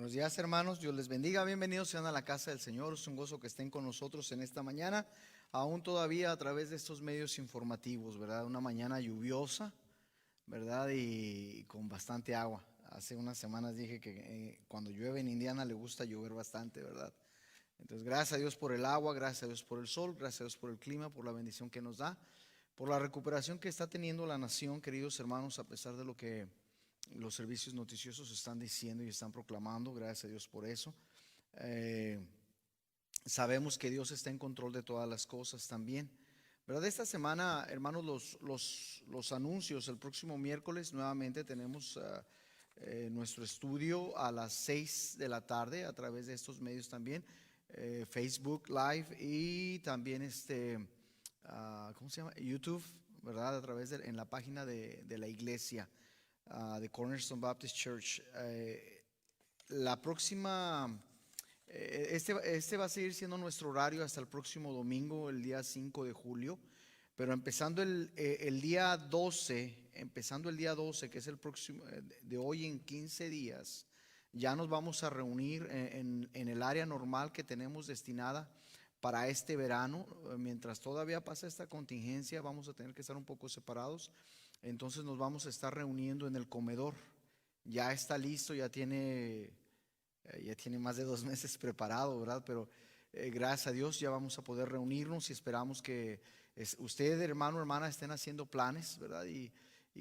Buenos días, hermanos, Dios les bendiga, bienvenidos sean a la casa del Señor. Es un gozo que estén con nosotros en esta mañana, aún todavía a través de estos medios informativos, ¿verdad? Una mañana lluviosa, ¿verdad? Y con bastante agua. Hace unas semanas dije que cuando llueve en Indiana le gusta llover bastante, ¿verdad? Entonces, gracias a Dios por el agua, gracias a Dios por el sol, gracias a Dios por el clima, por la bendición que nos da, por la recuperación que está teniendo la nación, queridos hermanos, a pesar de lo que los servicios noticiosos están diciendo y están proclamando. Gracias a Dios por eso. Eh, Sabemos que Dios está en control de todas las cosas también, ¿verdad? Esta semana, hermanos, los anuncios. El próximo miércoles nuevamente tenemos nuestro estudio a las 6 de la tarde a través de estos medios también, Facebook Live y también ¿cómo se llama? YouTube, ¿verdad? A través en la página de la iglesia de Cornerstone Baptist Church. La próxima, este va a seguir siendo nuestro horario hasta el próximo domingo, el día 5 de julio. Pero empezando el día 12, que es el próximo, de hoy en 15 días, ya nos vamos a reunir en el área normal que tenemos destinada para este verano. Mientras todavía pasa esta contingencia, vamos a tener que estar un poco separados. Entonces nos vamos a estar reuniendo en el comedor. Ya está listo, ya tiene más de 2 meses preparado, ¿verdad? Pero gracias a Dios ya vamos a poder reunirnos y esperamos que usted, hermano, hermana, estén haciendo planes, ¿verdad? Y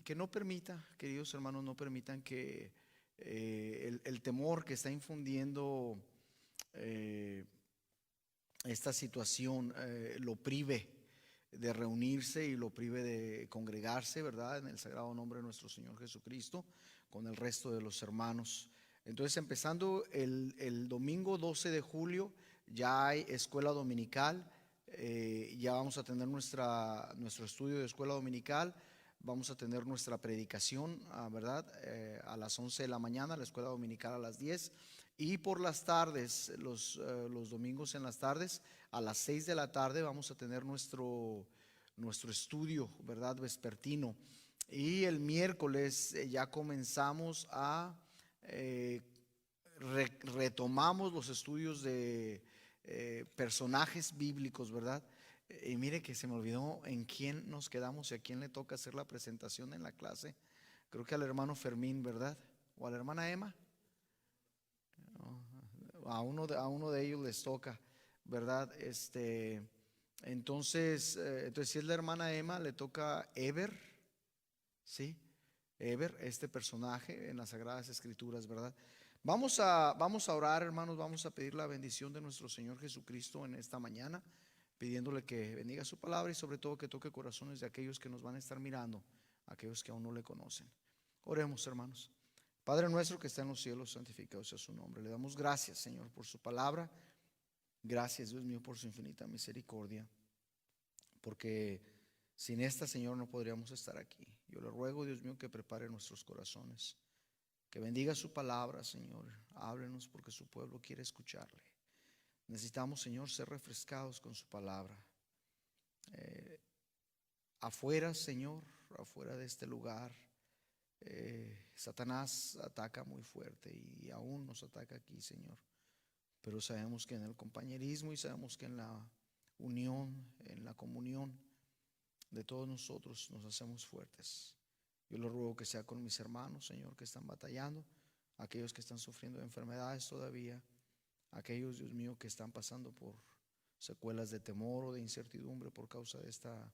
que no permita, queridos hermanos, no permitan que el temor que está infundiendo esta situación lo prive de reunirse y lo prive de congregarse, ¿verdad? En el sagrado nombre de nuestro Señor Jesucristo, con el resto de los hermanos. Entonces, empezando el domingo 12 de julio, ya hay escuela dominical. Ya vamos a tener nuestro estudio de escuela dominical. Vamos a tener nuestra predicación, ¿verdad? A las 11 de la mañana, la escuela dominical a las 10. Y por las tardes, los domingos en las tardes, a las 6 de la tarde, vamos a tener nuestro estudio, ¿verdad? Vespertino. Y el miércoles ya comenzamos retomamos los estudios de personajes bíblicos, ¿verdad? Y mire que se me olvidó en quién nos quedamos y a quién le toca hacer la presentación en la clase. Creo que al hermano Fermín, ¿verdad? O a la hermana Emma. A uno de ellos les toca, ¿verdad? Entonces si es la hermana Emma, le toca Eber, ¿sí? Eber, este personaje en las Sagradas Escrituras, ¿verdad? Vamos a orar, hermanos, vamos a pedir la bendición de nuestro Señor Jesucristo en esta mañana, pidiéndole que bendiga su palabra y sobre todo que toque corazones de aquellos que nos van a estar mirando, aquellos que aún no le conocen. Oremos, hermanos. Padre nuestro que está en los cielos, santificado sea su nombre. Le damos gracias, Señor, por su palabra. Gracias, Dios mío, por su infinita misericordia, porque sin esta, Señor, no podríamos estar aquí. Yo le ruego, Dios mío, que prepare nuestros corazones, que bendiga su palabra, Señor. Háblenos porque su pueblo quiere escucharle. Necesitamos, Señor, ser refrescados con su palabra. Afuera, Señor, afuera de este lugar, Satanás ataca muy fuerte y aún nos ataca aquí, Señor. Pero sabemos que en el compañerismo y sabemos que en la unión, en la comunión de todos nosotros nos hacemos fuertes. Yo le ruego que sea con mis hermanos, Señor, que están batallando, aquellos que están sufriendo de enfermedades todavía, aquellos, Dios mío, que están pasando por secuelas de temor o de incertidumbre por causa de esta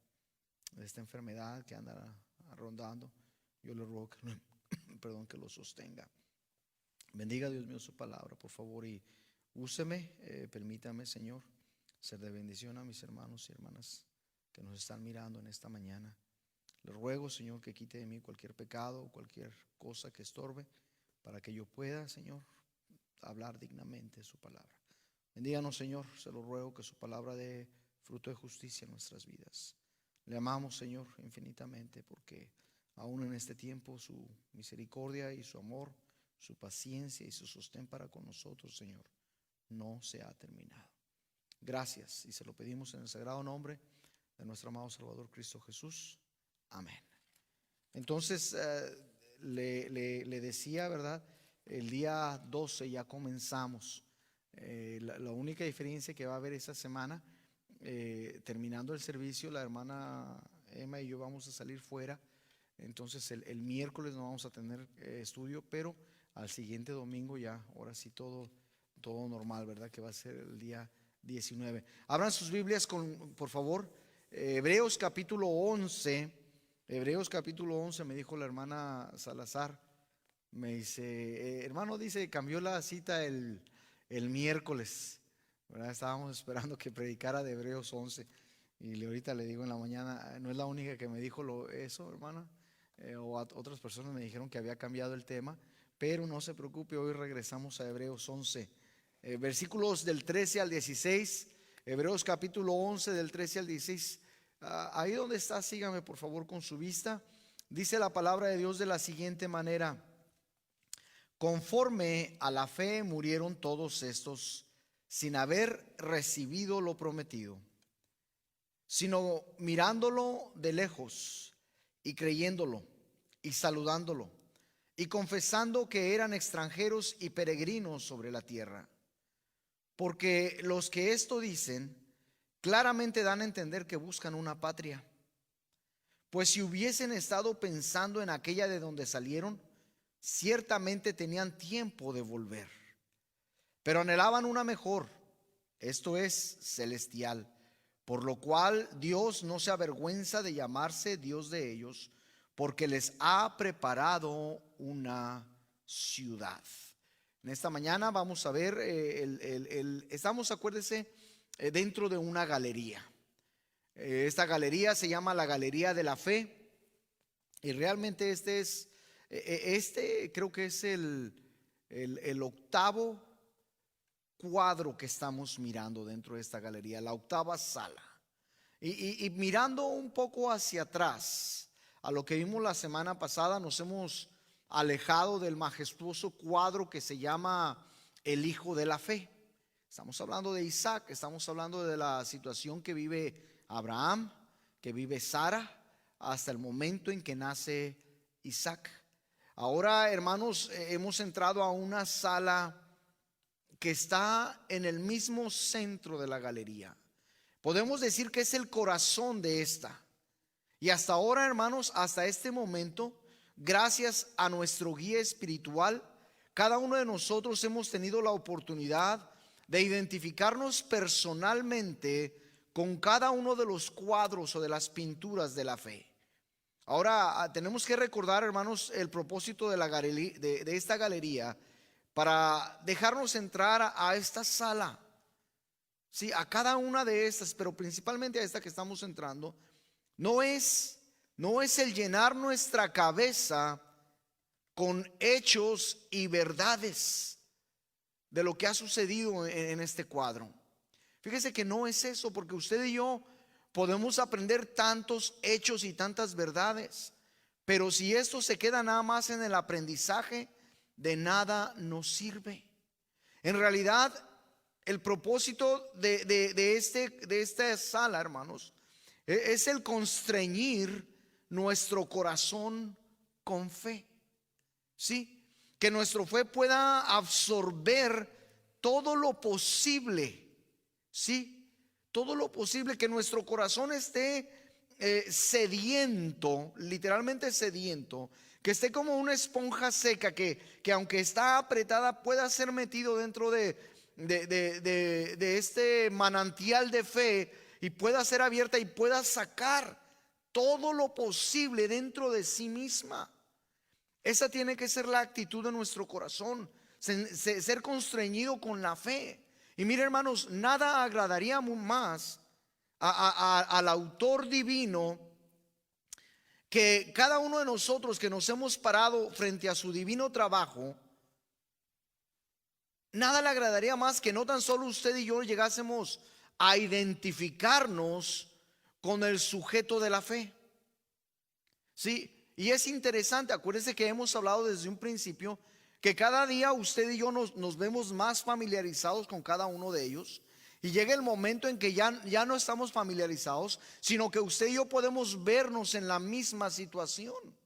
enfermedad que anda rondando. Yo le ruego que, perdón, que lo sostenga. Bendiga, Dios mío, su palabra, por favor, y úseme, permítame, Señor, ser de bendición a mis hermanos y hermanas que nos están mirando en esta mañana. Le ruego, Señor, que quite de mí cualquier pecado, cualquier cosa que estorbe, para que yo pueda, Señor, hablar dignamente su palabra. Bendíganos, Señor, se lo ruego, que su palabra dé fruto de justicia en nuestras vidas. Le amamos, Señor, infinitamente, porque aún en este tiempo su misericordia y su amor, su paciencia y su sostén para con nosotros, Señor, no se ha terminado. Gracias, y se lo pedimos en el sagrado nombre de nuestro amado Salvador Cristo Jesús. Amén. Entonces le decía, ¿verdad?, el día 12 ya comenzamos. La única diferencia que va a haber esta semana, terminando el servicio, la hermana Emma y yo vamos a salir fuera. Entonces el miércoles no vamos a tener estudio, pero al siguiente domingo ya, ahora sí todo normal, ¿verdad? Que va a ser el día 19. Abran sus Biblias por favor. Hebreos capítulo 11. Hebreos capítulo 11, me dijo la hermana Salazar. Me dice, hermano, dice, cambió la cita el miércoles, ¿verdad? Estábamos esperando que predicara de Hebreos 11. Y ahorita le digo en la mañana, no es la única que me dijo eso, hermana. Otras personas me dijeron que había cambiado el tema, pero no se preocupe, hoy regresamos a Hebreos 11, versículos del 13 al 16. Hebreos capítulo 11 del 13 al 16. Ahí donde está, sígame por favor con su vista. Dice la palabra de Dios de la siguiente manera: conforme a la fe murieron todos estos sin haber recibido lo prometido, sino mirándolo de lejos y creyéndolo y saludándolo y confesando que eran extranjeros y peregrinos sobre la tierra. Porque los que esto dicen claramente dan a entender que buscan una patria. Pues si hubiesen estado pensando en aquella de donde salieron, ciertamente tenían tiempo de volver. Pero anhelaban una mejor, esto es, celestial. Por lo cual Dios no se avergüenza de llamarse Dios de ellos, porque les ha preparado una ciudad. En esta mañana vamos a ver, estamos, acuérdese, dentro de una galería. Esta galería se llama la Galería de la Fe. Y realmente este creo que es el octavo cuadro que estamos mirando dentro de esta galería, la octava sala. Y mirando un poco hacia atrás a lo que vimos la semana pasada, nos hemos alejado del majestuoso cuadro que se llama el Hijo de la Fe. Estamos hablando de Isaac, estamos hablando de la situación que vive Abraham, que vive Sara, hasta el momento en que nace Isaac. Ahora, hermanos, hemos entrado a una sala que está en el mismo centro de la galería. Podemos decir que es el corazón de esta. Y hasta ahora, hermanos, hasta este momento, gracias a nuestro guía espiritual, cada uno de nosotros hemos tenido la oportunidad de identificarnos personalmente con cada uno de los cuadros o de las pinturas de la fe. Ahora tenemos que recordar, hermanos, el propósito de esta galería, para dejarnos entrar a esta sala. Sí, a cada una de estas, pero principalmente a esta que estamos entrando. No es el llenar nuestra cabeza con hechos y verdades de lo que ha sucedido en este cuadro. Fíjese que no es eso, porque usted y yo podemos aprender tantos hechos y tantas verdades, pero si esto se queda nada más en el aprendizaje, de nada nos sirve. En realidad, el propósito de esta sala, hermanos, es el constreñir nuestro corazón con fe. Sí, que nuestra fe pueda absorber todo lo posible. Sí, todo lo posible, que nuestro corazón esté sediento, literalmente sediento, que esté como una esponja seca que aunque está apretada pueda ser metido dentro de este manantial de fe y pueda ser abierta y pueda sacar todo lo posible dentro de sí misma. Esa tiene que ser la actitud de nuestro corazón, ser constreñido con la fe. Y mire, hermanos, nada agradaría más al autor divino que cada uno de nosotros que nos hemos parado frente a su divino trabajo. Nada le agradaría más que no tan solo usted y yo llegásemos a identificarnos con el sujeto de la fe. Sí, y es interesante, acuérdense que hemos hablado desde un principio que cada día usted y yo nos vemos más familiarizados con cada uno de ellos. Y llega el momento en que ya no estamos familiarizados, sino que usted y yo podemos vernos en la misma situación.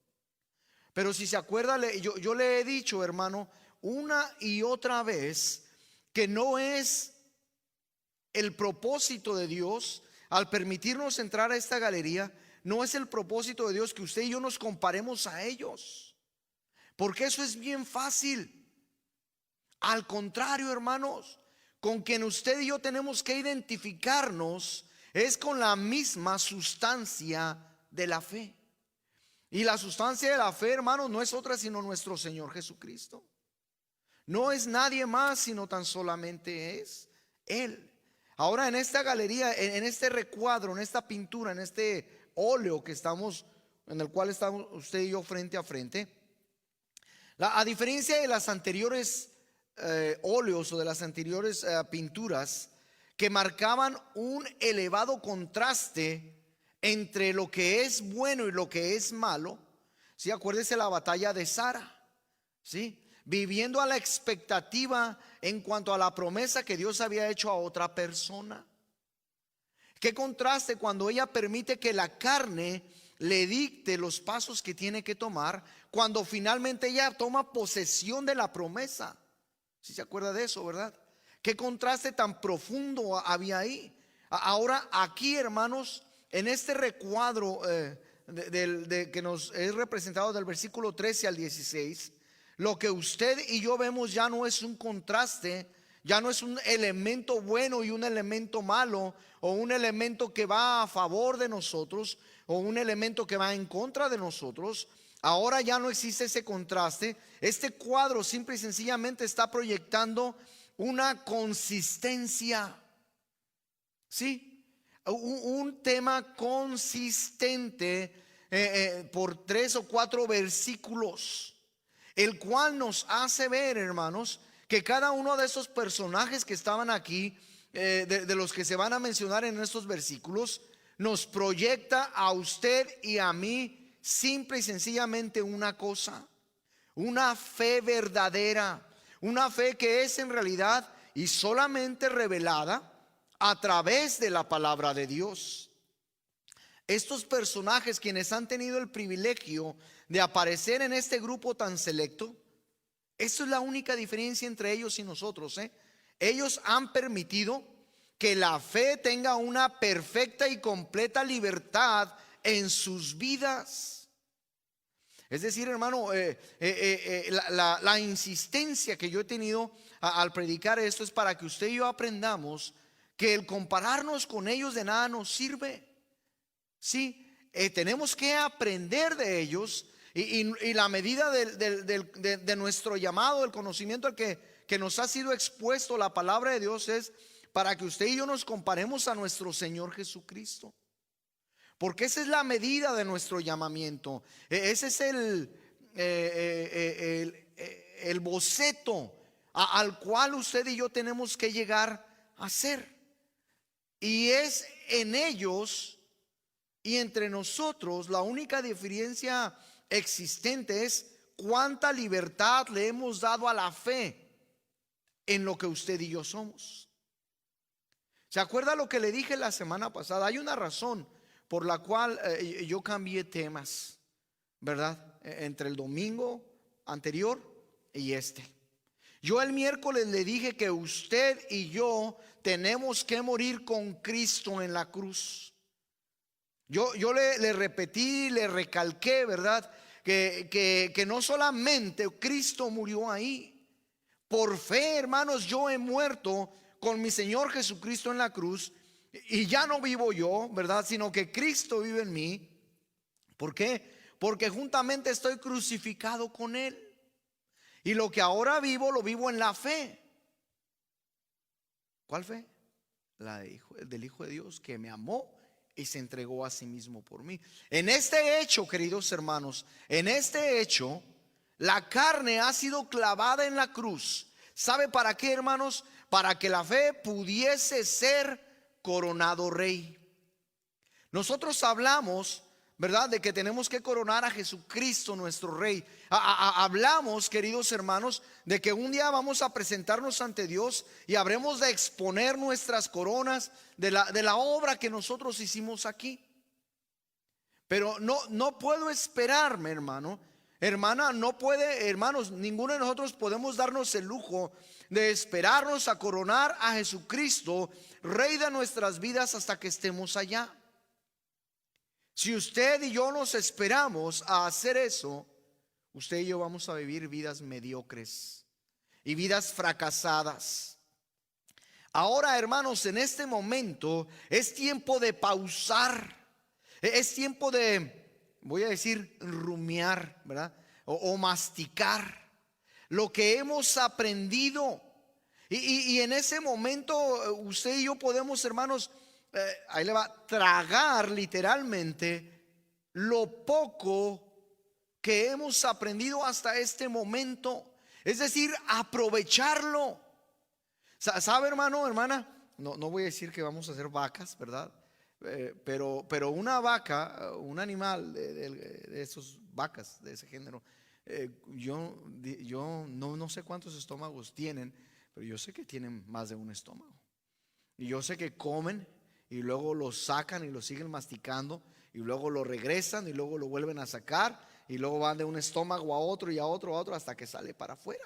Pero si se acuerda, yo le he dicho, hermano, una y otra vez que no es el propósito de Dios al permitirnos entrar a esta galería. No es el propósito de Dios que usted y yo nos comparemos a ellos, porque eso es bien fácil. Al contrario, hermanos, con quien usted y yo tenemos que identificarnos es con la misma sustancia de la fe. Y la sustancia de la fe, hermanos, no es otra sino nuestro Señor Jesucristo. No es nadie más, sino tan solamente es Él. Ahora, en esta galería, en este recuadro, en esta pintura, en este óleo en el cual estamos usted y yo frente a frente, a diferencia de las anteriores óleos o de las anteriores pinturas que marcaban un elevado contraste entre lo que es bueno y lo que es malo. ¿Sí? Acuérdese la batalla de Sara, ¿sí? Viviendo a la expectativa en cuanto a la promesa que Dios había hecho a otra persona. Qué contraste cuando ella permite que la carne le dicte los pasos que tiene que tomar, cuando finalmente ella toma posesión de la promesa. Si se acuerda de eso, ¿verdad? Qué contraste tan profundo había ahí. Ahora aquí, hermanos, en este recuadro que nos es representado del versículo 13 al 16, lo que usted y yo vemos ya no es un contraste, ya no es un elemento bueno y un elemento malo, o un elemento que va a favor de nosotros o un elemento que va en contra de nosotros. Ahora ya no existe ese contraste. Este cuadro simple y sencillamente está proyectando una consistencia, ¿sí? Un tema consistente por 3 o 4 versículos, el cual nos hace ver, hermanos, que cada uno de esos personajes que estaban aquí, de los que se van a mencionar en estos versículos, nos proyecta a usted y a mí simple y sencillamente una cosa: una fe verdadera, una fe que es en realidad y solamente revelada a través de la palabra de Dios. Estos personajes, quienes han tenido el privilegio de aparecer en este grupo tan selecto, esto es la única diferencia entre ellos y nosotros, Ellos han permitido que la fe tenga una perfecta y completa libertad en sus vidas. Es decir, hermano, la insistencia que yo he tenido al predicar esto es para que usted y yo aprendamos que el compararnos con ellos de nada nos sirve. Sí, tenemos que aprender de ellos, y la medida de nuestro llamado, el conocimiento al que nos ha sido expuesto la palabra de Dios, es para que usted y yo nos comparemos a nuestro Señor Jesucristo. Porque esa es la medida de nuestro llamamiento. Ese es el boceto al cual usted y yo tenemos que llegar a ser. Y es en ellos y entre nosotros la única diferencia existente es cuánta libertad le hemos dado a la fe en lo que usted y yo somos. ¿Se acuerda lo que le dije la semana pasada? Hay una razón por la cual yo cambié temas, ¿verdad? Entre el domingo anterior y este. Yo el miércoles le dije que usted y yo tenemos que morir con Cristo en la cruz. Yo le repetí, le recalqué, ¿verdad? Que no solamente Cristo murió ahí. Por fe, hermanos, yo he muerto con mi Señor Jesucristo en la cruz, y ya no vivo yo, ¿verdad? Sino que Cristo vive en mí. ¿Por qué? Porque juntamente estoy crucificado con Él. Y lo que ahora vivo, lo vivo en la fe. ¿Cuál fe? La del Hijo de Dios, que me amó y se entregó a sí mismo por mí. En este hecho, queridos hermanos, en este hecho, la carne ha sido clavada en la cruz. ¿Sabe para qué, hermanos? Para que la fe pudiese ser coronado rey. Nosotros hablamos, ¿verdad?, de que tenemos que coronar a Jesucristo nuestro rey. Hablamos, queridos hermanos, de que un día vamos a presentarnos ante Dios y habremos de exponer nuestras coronas de la obra que nosotros hicimos aquí. Pero no puedo esperarme, hermano, Hermana, no puede, hermanos, ninguno de nosotros podemos darnos el lujo de esperarnos a coronar a Jesucristo, Rey de nuestras vidas, hasta que estemos allá. Si usted y yo nos esperamos a hacer eso, usted y yo vamos a vivir vidas mediocres y vidas fracasadas. Ahora, hermanos, en este momento es tiempo de pausar, es tiempo de, voy a decir, rumiar, ¿verdad? O masticar lo que hemos aprendido. Y en ese momento usted y yo podemos, hermanos, ahí le va, tragar literalmente lo poco que hemos aprendido hasta este momento. Es decir, aprovecharlo. ¿Sabe, hermano, hermana? No voy a decir que vamos a hacer vacas, ¿verdad? Pero una vaca, un animal de esos vacas, de ese género, yo no sé cuántos estómagos tienen, pero yo sé que tienen más de un estómago. Y yo sé que comen y luego lo sacan y lo siguen masticando y luego lo regresan y luego lo vuelven a sacar y luego van de un estómago a otro y a otro hasta que sale para afuera.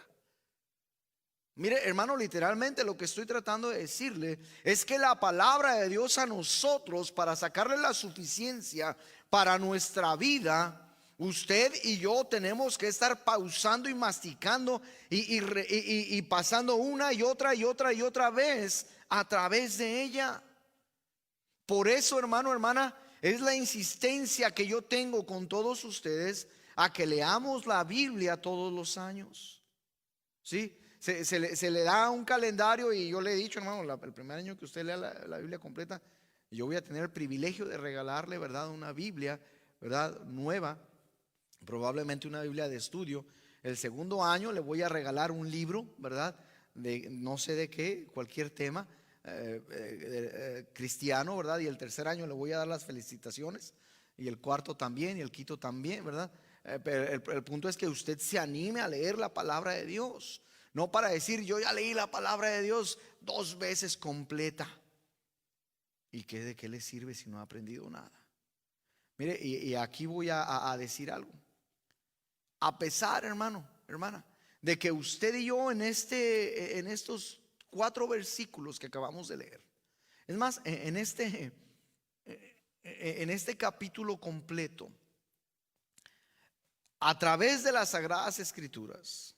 Mire, hermano, literalmente lo que estoy tratando de decirle es que la palabra de Dios a nosotros, para sacarle la suficiencia para nuestra vida, usted y yo tenemos que estar pausando y masticando y pasando una y otra vez a través de ella. Por eso, hermano, hermana, es la insistencia que yo tengo con todos ustedes a que leamos la Biblia todos los años. ¿Sí? Se le da un calendario y yo le he dicho, hermano, el primer año que usted lea la Biblia completa, yo voy a tener el privilegio de regalarle, ¿verdad?, una Biblia, ¿verdad?, nueva, probablemente una Biblia de estudio. El segundo año le voy a regalar un libro, ¿verdad?, de no sé de qué, cualquier tema cristiano, ¿verdad? Y el tercer año le voy a dar las felicitaciones, y el cuarto también, y el quinto también, ¿verdad? Pero el punto es que usted se anime a leer la palabra de Dios. No para decir, yo ya leí la palabra de Dios 2 veces completa. ¿Y de qué le sirve si no ha aprendido nada? Mire, y aquí voy a decir algo. A pesar, hermano, hermana, de que usted y yo en estos 4 versículos que acabamos de leer, es más, en este capítulo completo, a través de las Sagradas Escrituras,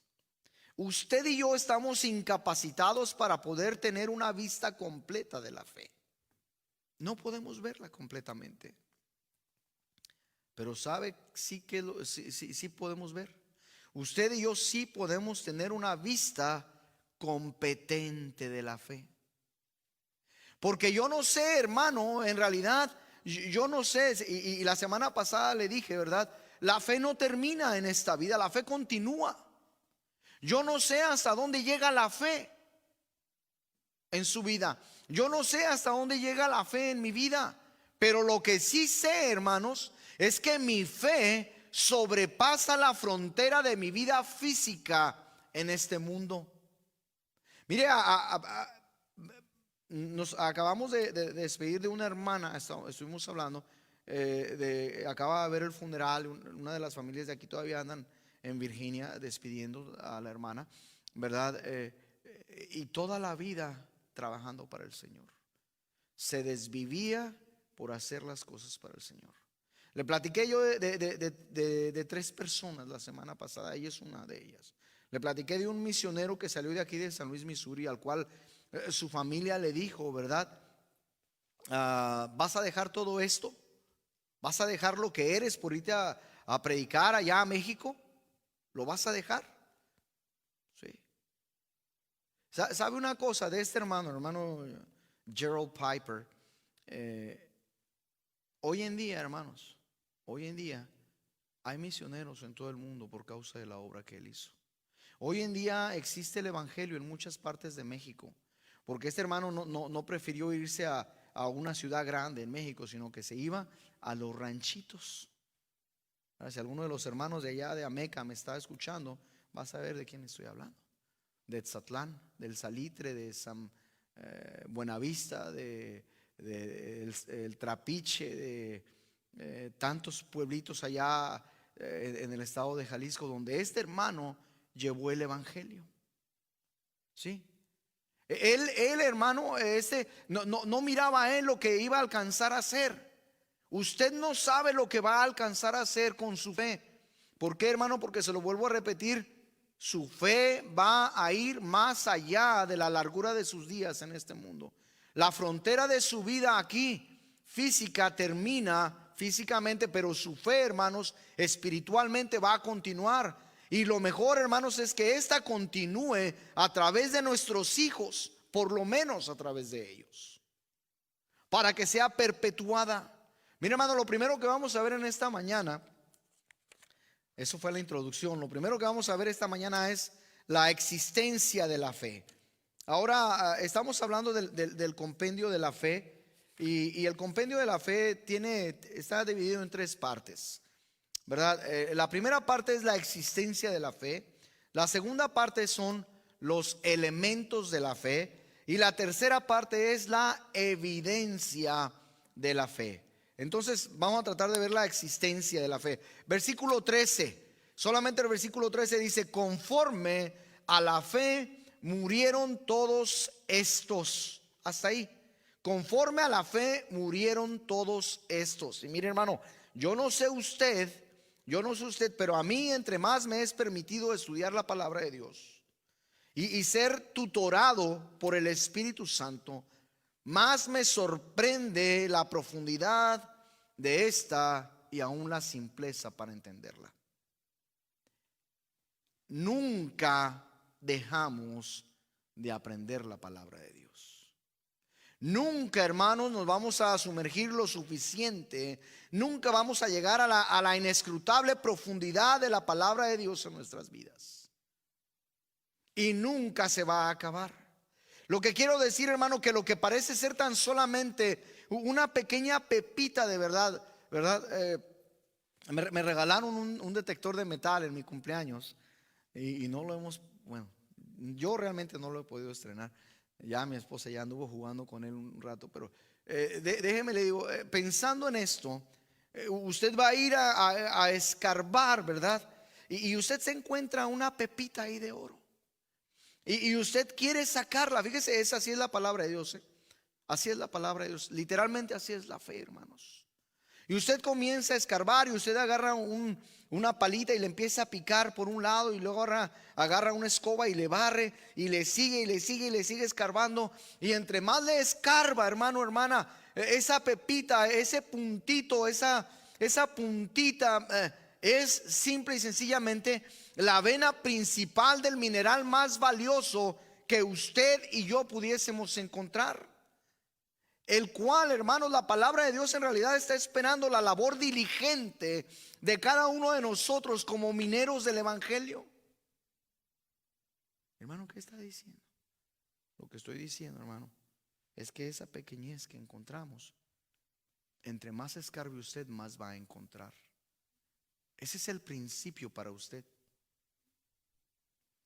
usted y yo estamos incapacitados para poder tener una vista completa de la fe. No podemos verla completamente. Pero sabe, sí podemos ver. Usted y yo sí podemos tener una vista competente de la fe. Porque yo no sé, hermano, en realidad, yo no sé, y la semana pasada le dije, ¿verdad? La fe no termina en esta vida, la fe continúa. Yo no sé hasta dónde llega la fe en su vida. Yo no sé hasta dónde llega la fe en mi vida. Pero lo que sí sé, hermanos, es que mi fe sobrepasa la frontera de mi vida física en este mundo. Mire, nos acabamos de despedir de una hermana. Estuvimos hablando acaba de haber el funeral. Una de las familias de aquí todavía andan en Virginia despidiendo a la hermana, ¿verdad? Y toda la vida trabajando para el Señor. Se desvivía por hacer las cosas para el Señor. Le platiqué yo de 3 personas la semana pasada. Ella es una de ellas. Le platiqué de un misionero que salió de aquí de San Luis, Missouri, al cual su familia le dijo, ¿verdad? ¿Vas a dejar todo esto? ¿Vas a dejar lo que eres por irte a predicar allá a México? ¿Lo vas a dejar? Sí. ¿Sabe una cosa de este hermano Gerald Piper? Hoy en día, hermanos, hoy en día hay misioneros en todo el mundo por causa de la obra que él hizo. Hoy en día existe el evangelio en muchas partes de México, porque este hermano no prefirió irse a una ciudad grande en México, sino que se iba a los ranchitos. Ahora, si alguno de los hermanos de allá de Ameca me está escuchando, va a saber de quién estoy hablando. De Tzatlán, del Salitre, de San Buenavista, el Trapiche, de tantos pueblitos allá en el estado de Jalisco, donde este hermano llevó el evangelio. ¿Sí? Él hermano, no miraba a él lo que iba a alcanzar a hacer. Usted no sabe lo que va a alcanzar a hacer con su fe. ¿Por qué, hermano? Porque se lo vuelvo a repetir, su fe va a ir más allá de la largura de sus días en este mundo. La frontera de su vida aquí, física, termina físicamente, pero su fe, hermanos, espiritualmente va a continuar. Y lo mejor, hermanos, es que esta continúe a través de nuestros hijos, por lo menos a través de ellos, para que sea perpetuada. Mira, hermano, lo primero que vamos a ver en esta mañana, eso fue la introducción. Lo primero que vamos a ver esta mañana es la existencia de la fe. Ahora estamos hablando del compendio de la fe, y el compendio de la fe está dividido en tres partes, ¿verdad? La primera parte es la existencia de la fe. La segunda parte son los elementos de la fe. Y la tercera parte es la evidencia de la fe. Entonces vamos a tratar de ver la existencia de la fe. Versículo 13, solamente el versículo 13 dice: conforme a la fe murieron todos estos. Hasta ahí. Conforme a la fe murieron todos estos. Y mire, hermano, yo no sé usted, pero a mí, entre más me es permitido estudiar la palabra de Dios y ser tutorado por el Espíritu Santo, más me sorprende la profundidad de esta y aún la simpleza para entenderla. Nunca dejamos de aprender la palabra de Dios. Nunca, hermanos, nos vamos a sumergir lo suficiente. Nunca vamos a llegar a la inescrutable profundidad de la palabra de Dios en nuestras vidas. Y nunca se va a acabar. Lo que quiero decir, hermano, que lo que parece ser tan solamente una pequeña pepita de verdad, me regalaron un detector de metal en mi cumpleaños y no lo hemos, bueno, yo realmente no lo he podido estrenar. Ya mi esposa ya anduvo jugando con él un rato, pero déjeme le digo, pensando en esto, usted va a ir a escarbar, ¿verdad? Y usted se encuentra una pepita ahí de oro. Y usted quiere sacarla. Fíjese, así es la palabra de Dios, ¿eh? Así es la palabra de Dios. Literalmente así es la fe, hermanos. Y usted comienza a escarbar y usted agarra una palita y le empieza a picar por un lado, y luego agarra una escoba y le barre y le sigue y le sigue y le sigue escarbando. Y entre más le escarba, hermano, hermana, esa pepita, ese puntito, esa puntita es simple y sencillamente la vena principal del mineral más valioso que usted y yo pudiésemos encontrar, el cual, hermanos, la palabra de Dios en realidad está esperando la labor diligente de cada uno de nosotros como mineros del evangelio. Hermano, ¿qué está diciendo? Lo que estoy diciendo, hermano, es que esa pequeñez que encontramos, entre más escarbe usted, más va a encontrar. Ese es el principio para usted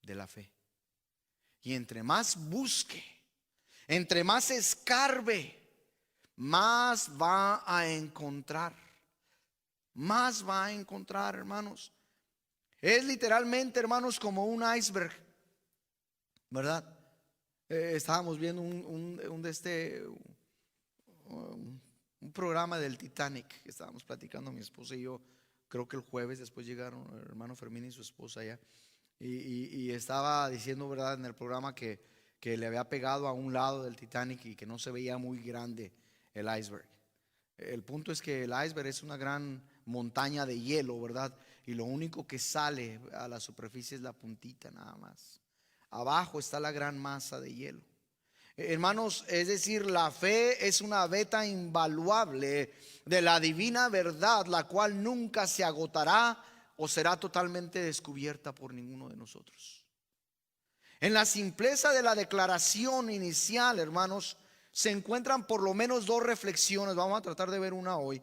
de la fe. Y entre más busque, entre más escarbe, más va a encontrar. Más va a encontrar, hermanos. Es literalmente, hermanos, como un iceberg, ¿verdad? Estábamos viendo un programa del Titanic que estábamos platicando mi esposa y yo. Creo que el jueves después llegaron el hermano Fermín y su esposa allá. Y estaba diciendo, ¿verdad?, en el programa que le había pegado a un lado del Titanic y que no se veía muy grande el iceberg. El punto es que el iceberg es una gran montaña de hielo, ¿verdad? Y lo único que sale a la superficie es la puntita nada más. Abajo está la gran masa de hielo. Hermanos, es decir, la fe es una veta invaluable de la divina verdad, la cual nunca se agotará o será totalmente descubierta por ninguno de nosotros. En la simpleza de la declaración inicial, hermanos, se encuentran por lo menos dos reflexiones. Vamos a tratar de ver una hoy,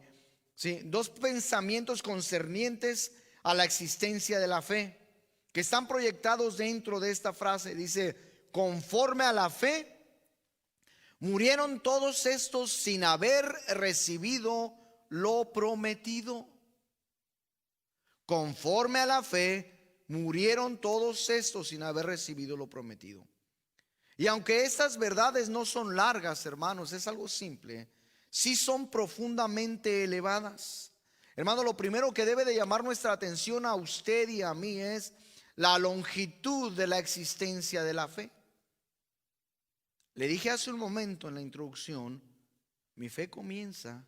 ¿sí? Dos pensamientos concernientes a la existencia de la fe, que están proyectados dentro de esta frase. Dice: conforme a la fe murieron todos estos sin haber recibido lo prometido. Conforme a la fe, murieron todos estos sin haber recibido lo prometido. Y aunque estas verdades no son largas, hermanos, es algo simple, sí son profundamente elevadas. Hermano, lo primero que debe de llamar nuestra atención a usted y a mí es la longitud de la existencia de la fe. Le dije hace un momento en la introducción, mi fe comienza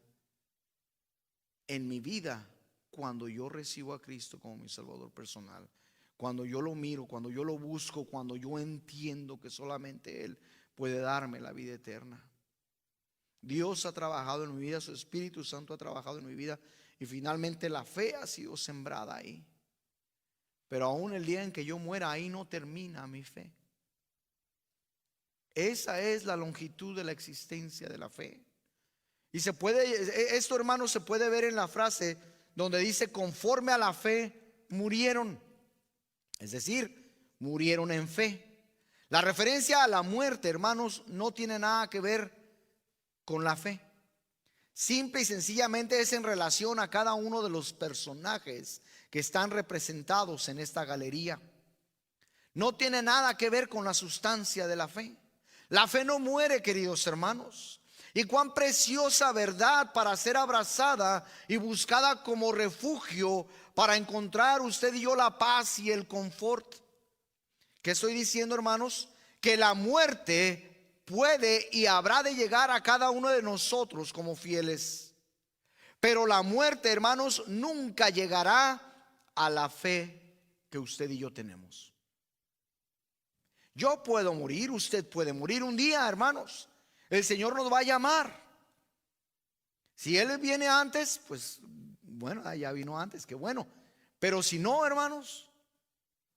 en mi vida cuando yo recibo a Cristo como mi Salvador personal. Cuando yo lo miro, cuando yo lo busco, cuando yo entiendo que solamente Él puede darme la vida eterna. Dios ha trabajado en mi vida, su Espíritu Santo ha trabajado en mi vida y finalmente la fe ha sido sembrada ahí. Pero aún el día en que yo muera, ahí no termina mi fe. Esa es la longitud de la existencia de la fe. Y esto, hermanos, se puede ver en la frase donde dice: conforme a la fe murieron. Es decir, murieron en fe. La referencia a la muerte, hermanos, no tiene nada que ver con la fe. Simple y sencillamente es en relación a cada uno de los personajes que están representados en esta galería. No tiene nada que ver con la sustancia de la fe. La fe no muere, queridos hermanos. Y cuán preciosa verdad para ser abrazada y buscada como refugio para encontrar usted y yo la paz y el confort. ¿Qué estoy diciendo, hermanos? Que la muerte puede y habrá de llegar a cada uno de nosotros como fieles. Pero la muerte, hermanos, nunca llegará a la fe que usted y yo tenemos. Yo puedo morir, usted puede morir un día, hermanos. El Señor nos va a llamar. Si Él viene antes, pues bueno, ya vino antes, qué bueno. Pero si no, hermanos,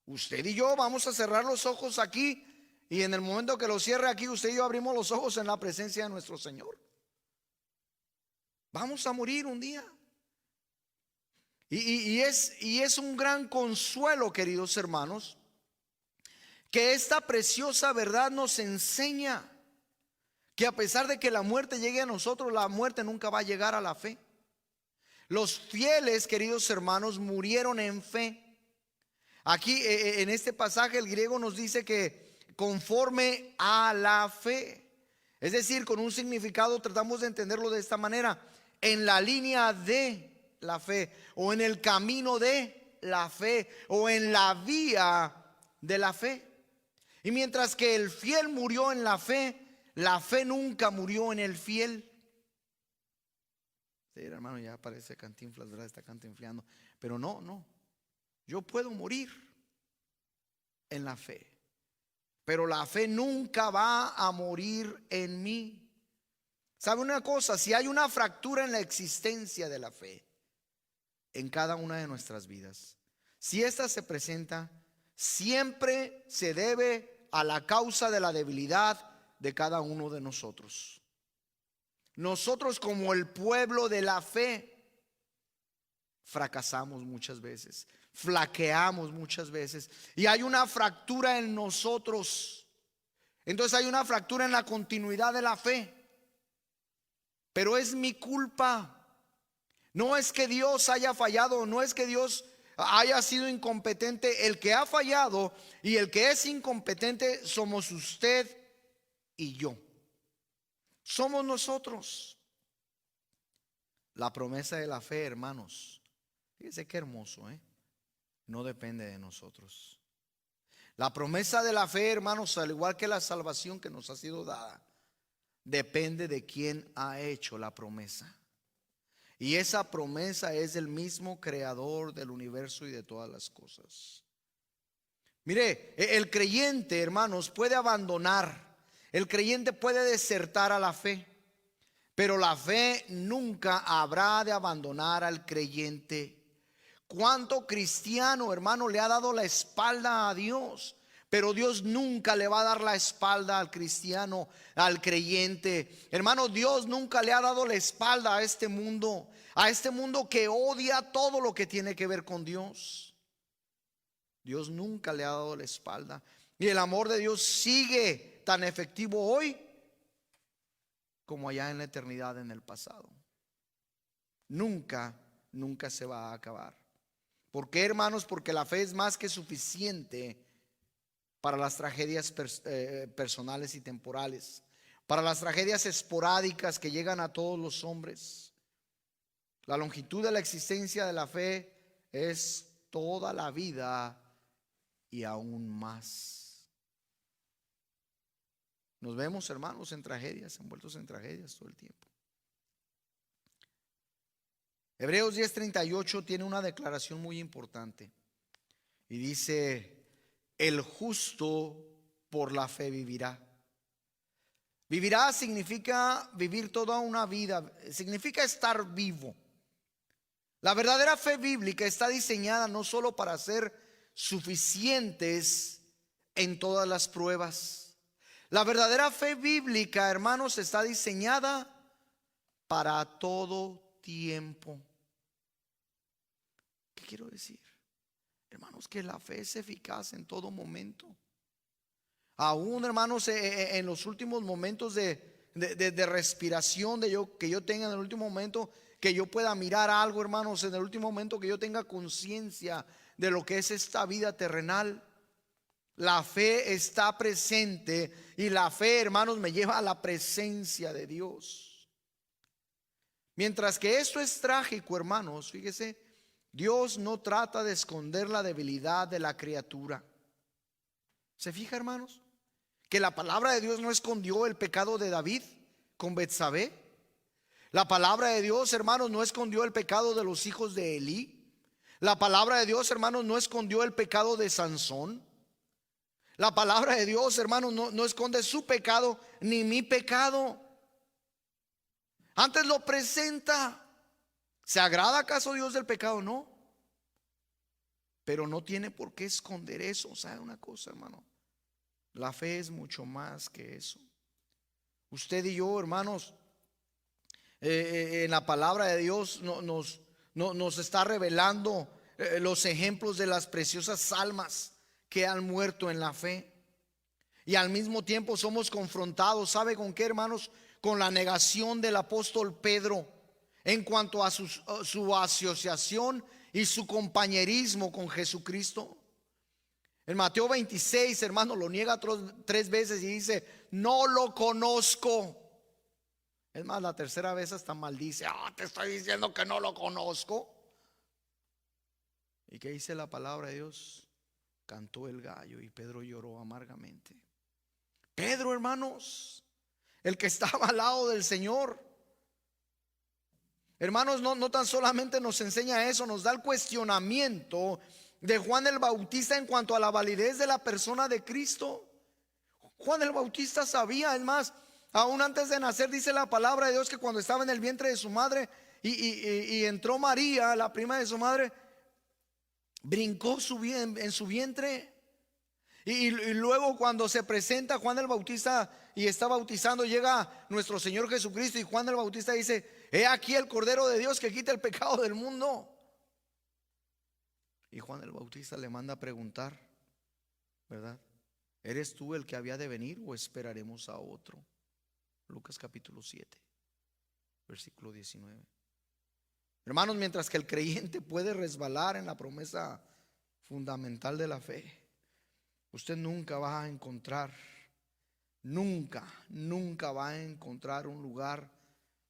usted y yo vamos a cerrar los ojos aquí. Y en el momento que lo cierre aquí, usted y yo abrimos los ojos en la presencia de nuestro Señor. Vamos a morir un día. Y es un gran consuelo, queridos hermanos, que esta preciosa verdad nos enseña que a pesar de que la muerte llegue a nosotros, la muerte nunca va a llegar a la fe. Los fieles, queridos hermanos, murieron en fe. Aquí en este pasaje el griego nos dice que conforme a la fe, es decir, con un significado, tratamos de entenderlo de esta manera: en la línea de la fe, o en el camino de la fe, o en la vía de la fe. Y mientras que el fiel murió en la fe nunca murió en el fiel. Sí, hermano, ya parece Cantinflas, ¿verdad? Está cantinfleando. Pero no. Yo puedo morir en la fe, pero la fe nunca va a morir en mí. ¿Sabe una cosa? Si hay una fractura en la existencia de la fe en cada una de nuestras vidas, si esta se presenta, siempre se debe a la causa de la debilidad de cada uno de nosotros. Nosotros, como el pueblo de la fe, fracasamos muchas veces, flaqueamos muchas veces, y hay una fractura en nosotros. Entonces hay una fractura en la continuidad de la fe. Pero es mi culpa. No es que Dios haya fallado, no es que Dios haya sido incompetente. El que ha fallado y el que es incompetente somos usted y yo. Somos nosotros. La promesa de la fe, hermanos, fíjense qué hermoso, no depende de nosotros. La promesa de la fe, hermanos, al igual que la salvación que nos ha sido dada, depende de quien ha hecho la promesa. Y esa promesa es el mismo creador del universo y de todas las cosas. Mire, el creyente, hermanos, puede abandonar. El creyente puede desertar a la fe, pero la fe nunca habrá de abandonar al creyente. ¿Cuánto cristiano, hermano, le ha dado la espalda a Dios? Pero Dios nunca le va a dar la espalda al cristiano, al creyente. Hermano, Dios nunca le ha dado la espalda a este mundo que odia todo lo que tiene que ver con Dios. Dios nunca le ha dado la espalda. Y el amor de Dios sigue tan efectivo hoy como allá en la eternidad, en el pasado. Nunca se va a acabar. ¿Por qué, hermanos? Porque la fe es más que suficiente para las tragedias personales y temporales, para las tragedias esporádicas que llegan a todos los hombres. La longitud de la existencia de la fe es toda la vida y aún más. Nos vemos, hermanos, en tragedias, envueltos en tragedias todo el tiempo. Hebreos 10:38 tiene una declaración muy importante y dice: el justo por la fe vivirá. Vivirá significa vivir toda una vida, significa estar vivo. La verdadera fe bíblica está diseñada no solo para ser suficientes en todas las pruebas. La verdadera fe bíblica, hermanos, está diseñada para todo tiempo. ¿Qué quiero decir? Hermanos, que la fe es eficaz en todo momento. Aún, hermanos, en los últimos momentos de respiración que yo tenga, en el último momento que yo pueda mirar algo, hermanos, en el último momento que yo tenga conciencia de lo que es esta vida terrenal, la fe está presente, y la fe, hermanos, me lleva a la presencia de Dios. Mientras que esto es trágico, hermanos, fíjese, Dios no trata de esconder la debilidad de la criatura. ¿Se fija, hermanos? Que la palabra de Dios no escondió el pecado de David con Betsabé. La palabra de Dios, hermanos, no escondió el pecado de los hijos de Elí. La palabra de Dios, hermanos, no escondió el pecado de Sansón. La palabra de Dios, hermanos, no esconde su pecado ni mi pecado. Antes lo presenta. ¿Se agrada acaso Dios del pecado? No. Pero no tiene por qué esconder eso. ¿Sabe una cosa, hermano? La fe es mucho más que eso. Usted y yo, hermanos, en la palabra de Dios nos está revelando los ejemplos de las preciosas almas que han muerto en la fe. Y al mismo tiempo somos confrontados, ¿sabe con qué, hermanos? Con la negación del apóstol Pedro en cuanto a su asociación y su compañerismo con Jesucristo. En Mateo 26, hermano, lo niega tres veces y dice: no lo conozco. Es más, la tercera vez hasta maldice: te estoy diciendo que no lo conozco. ¿Y qué dice la palabra de Dios? Cantó el gallo y Pedro lloró amargamente. Pedro, hermanos, el que estaba al lado del Señor. Hermanos, no tan solamente nos enseña eso, nos da el cuestionamiento de Juan el Bautista en cuanto a la validez de la persona de Cristo. Juan el Bautista sabía, es más, aún antes de nacer, dice la palabra de Dios, que cuando estaba en el vientre de su madre y entró María, la prima de su madre, brincó en su vientre. Y luego cuando se presenta Juan el Bautista y está bautizando, llega nuestro Señor Jesucristo, y Juan el Bautista dice: he aquí el Cordero de Dios que quita el pecado del mundo. Y Juan el Bautista le manda a preguntar, ¿verdad? ¿Eres tú el que había de venir o esperaremos a otro? Lucas capítulo 7, versículo 19. Hermanos, mientras que el creyente puede resbalar en la promesa fundamental de la fe, usted nunca va a encontrar, nunca va a encontrar un lugar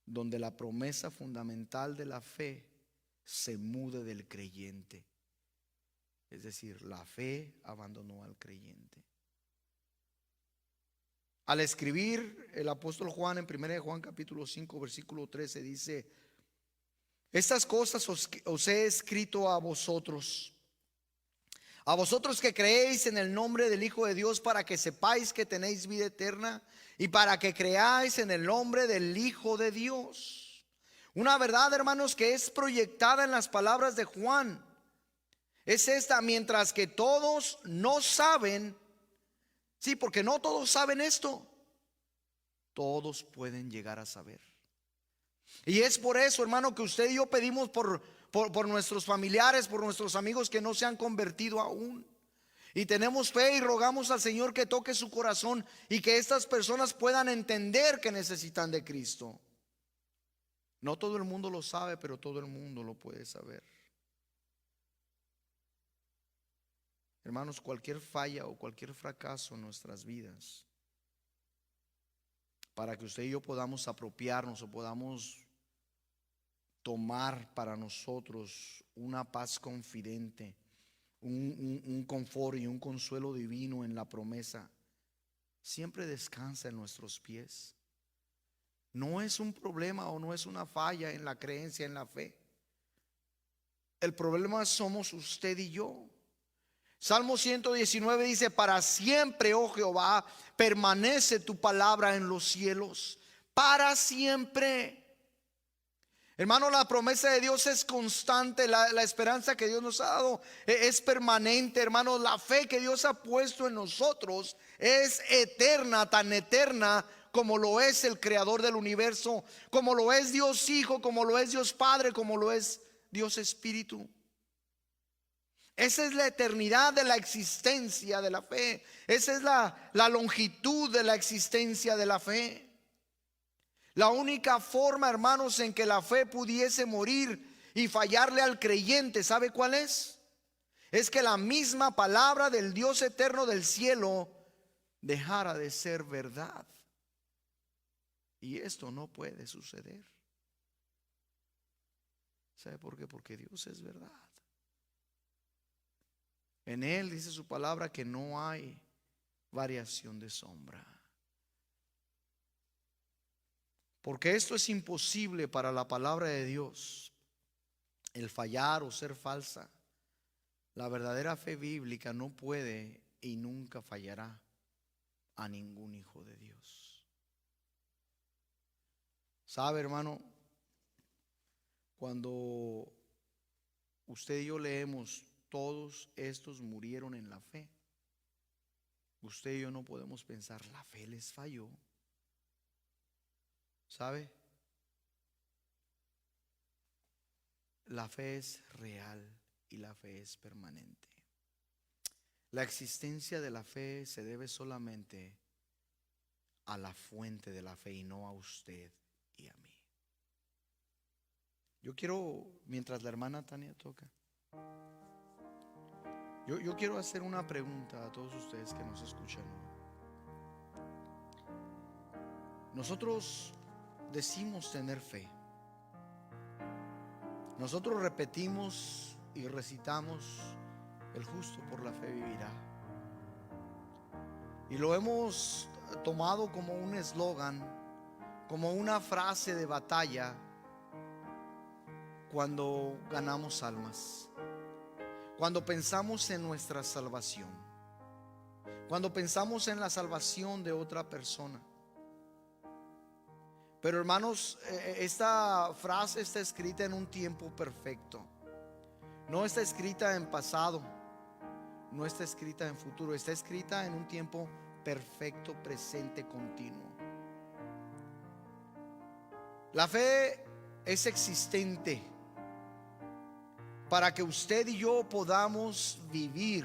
donde la promesa fundamental de la fe se mude del creyente. Es decir, la fe abandonó al creyente. Al escribir el apóstol Juan en 1 Juan capítulo 5 versículo 13 dice: estas cosas os he escrito a vosotros que creéis en el nombre del Hijo de Dios, para que sepáis que tenéis vida eterna, y para que creáis en el nombre del Hijo de Dios. Una verdad, hermanos, que es proyectada en las palabras de Juan es esta: mientras que todos no saben, sí, porque no todos saben esto, todos pueden llegar a saber. Y es por eso, hermano, que usted y yo pedimos por nuestros familiares, por nuestros amigos que no se han convertido aún. Y tenemos fe y rogamos al Señor que toque su corazón y que estas personas puedan entender que necesitan de Cristo. No todo el mundo lo sabe, pero todo el mundo lo puede saber. hermanos, cualquier falla o cualquier fracaso en nuestras vidas, para que usted y yo podamos apropiarnos o podamos tomar para nosotros una paz confidente, un confort y un consuelo divino en la promesa, siempre descansa en nuestros pies. No es un problema o no es una falla en la creencia, en la fe. El problema somos usted y yo. Salmo 119 dice: para siempre, oh Jehová, permanece tu palabra en los cielos. Para siempre. Hermano, la promesa de Dios es constante. La esperanza que Dios nos ha dado es permanente. Hermano, la fe que Dios ha puesto en nosotros es eterna, tan eterna como lo es el creador del universo, como lo es Dios Hijo, como lo es Dios Padre, como lo es Dios Espíritu. Esa es la eternidad de la existencia de la fe. Esa es la longitud de la existencia de la fe. La única forma, hermanos, en que la fe pudiese morir y fallarle al creyente, ¿sabe cuál es? Es que la misma palabra del Dios eterno del cielo dejara de ser verdad. Y esto no puede suceder. ¿Sabe por qué? Porque Dios es verdad. En Él dice su palabra que no hay variación de sombra. Porque esto es imposible para la palabra de Dios, el fallar o ser falsa. La verdadera fe bíblica no puede y nunca fallará a ningún hijo de Dios. ¿Sabe, hermano? Cuando usted y yo leemos: todos estos murieron en la fe, usted y yo no podemos pensar: la fe les falló. ¿Sabe? La fe es real y la fe es permanente. La existencia de la fe se debe solamente a la fuente de la fe y no a usted y a mí. Yo quiero, mientras la hermana Tania toca, yo quiero hacer una pregunta a todos ustedes que nos escuchan. Nosotros decimos tener fe. Nosotros repetimos y recitamos: el justo por la fe vivirá. Y lo hemos tomado como un eslogan, como una frase de batalla cuando ganamos almas, cuando pensamos en nuestra salvación, cuando pensamos en la salvación de otra persona. Pero hermanos, esta frase está escrita en un tiempo perfecto. No está escrita en pasado, no está escrita en futuro, está escrita en un tiempo perfecto, presente, continuo. La fe es existente para que usted y yo podamos vivir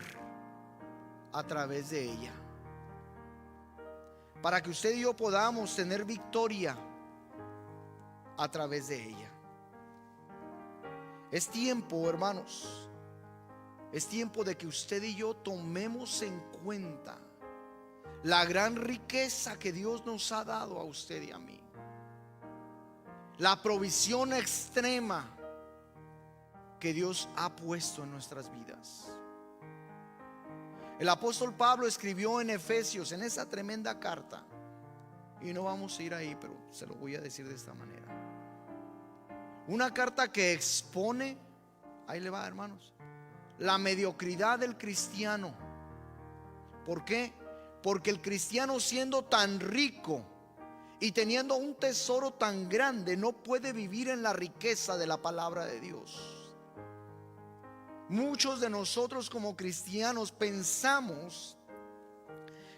a través de ella, para que usted y yo podamos tener victoria a través de ella. Es tiempo, hermanos, es tiempo de que usted y yo tomemos en cuenta la gran riqueza que Dios nos ha dado a usted y a mí, la provisión extrema que Dios ha puesto en nuestras vidas. El apóstol Pablo escribió en Efesios, en esa tremenda carta, y no vamos a ir ahí, pero se lo voy a decir de esta manera. Una carta que expone, ahí le va, hermanos, la mediocridad del cristiano. ¿Por qué? Porque el cristiano, siendo tan rico y teniendo un tesoro tan grande, no puede vivir en la riqueza de la palabra de Dios. Muchos de nosotros como cristianos pensamos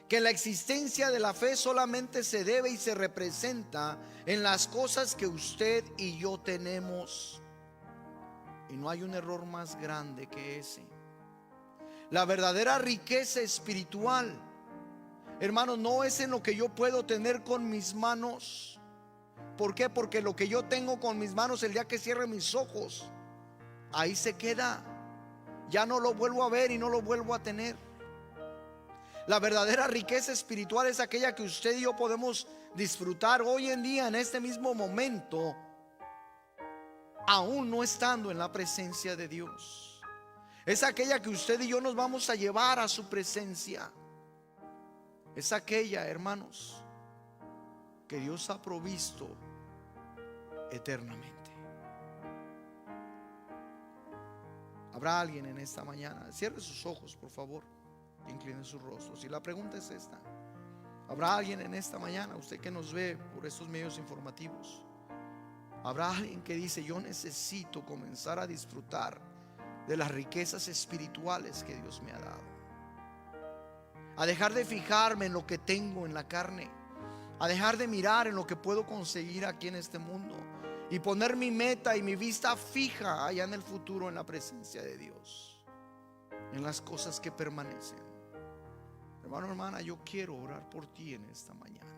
que la existencia de la fe solamente se debe y se representa en las cosas que usted y yo tenemos. Y no hay un error más grande que ese. La verdadera riqueza espiritual, hermanos, no es en lo que yo puedo tener con mis manos. ¿Por qué? Porque lo que yo tengo con mis manos, el día que cierre mis ojos, ahí se queda. ya no lo vuelvo a ver y no lo vuelvo a tener. La verdadera riqueza espiritual es aquella que usted y yo podemos disfrutar hoy en día, en este mismo momento, aún no estando en la presencia de Dios. Es aquella que usted y yo nos vamos a llevar a su presencia. Es aquella, hermanos, que Dios ha provisto eternamente. ¿Habrá alguien en esta mañana? Cierre sus ojos, por favor, incline sus rostros. Y la pregunta es esta: ¿habrá alguien en esta mañana, usted que nos ve por estos medios informativos? ¿Habrá alguien que dice: yo necesito comenzar a disfrutar de las riquezas espirituales que Dios me ha dado? A dejar de fijarme en lo que tengo en la carne, a dejar de mirar en lo que puedo conseguir aquí en este mundo y poner mi meta y mi vista fija allá en el futuro, en la presencia de Dios, en las cosas que permanecen. Hermano, hermana, yo quiero orar por ti en esta mañana.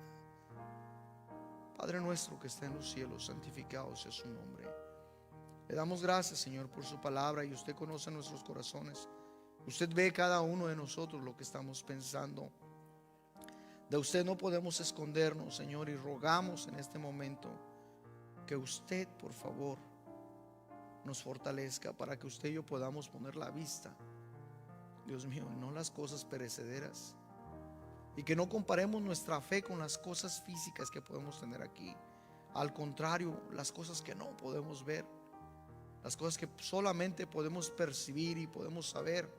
Padre nuestro que está en los cielos, santificado sea su nombre. Le damos gracias, Señor, por su palabra, y usted conoce nuestros corazones. Usted ve cada uno de nosotros lo que estamos pensando. De usted no podemos escondernos, Señor, y rogamos en este momento que usted, por favor, nos fortalezca para que usted y yo podamos poner la vista, Dios mío, no las cosas perecederas, y que no comparemos nuestra fe con las cosas físicas que podemos tener aquí. Al contrario, las cosas que no podemos ver, las cosas que solamente podemos percibir y podemos saber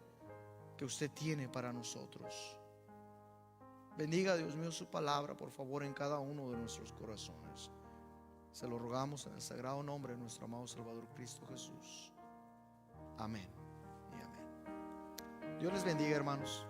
que usted tiene para nosotros. Bendiga, Dios mío, su palabra, por favor, en cada uno de nuestros corazones. Se lo rogamos en el sagrado nombre de nuestro amado Salvador Cristo Jesús. Amén y amén. Dios les bendiga, hermanos.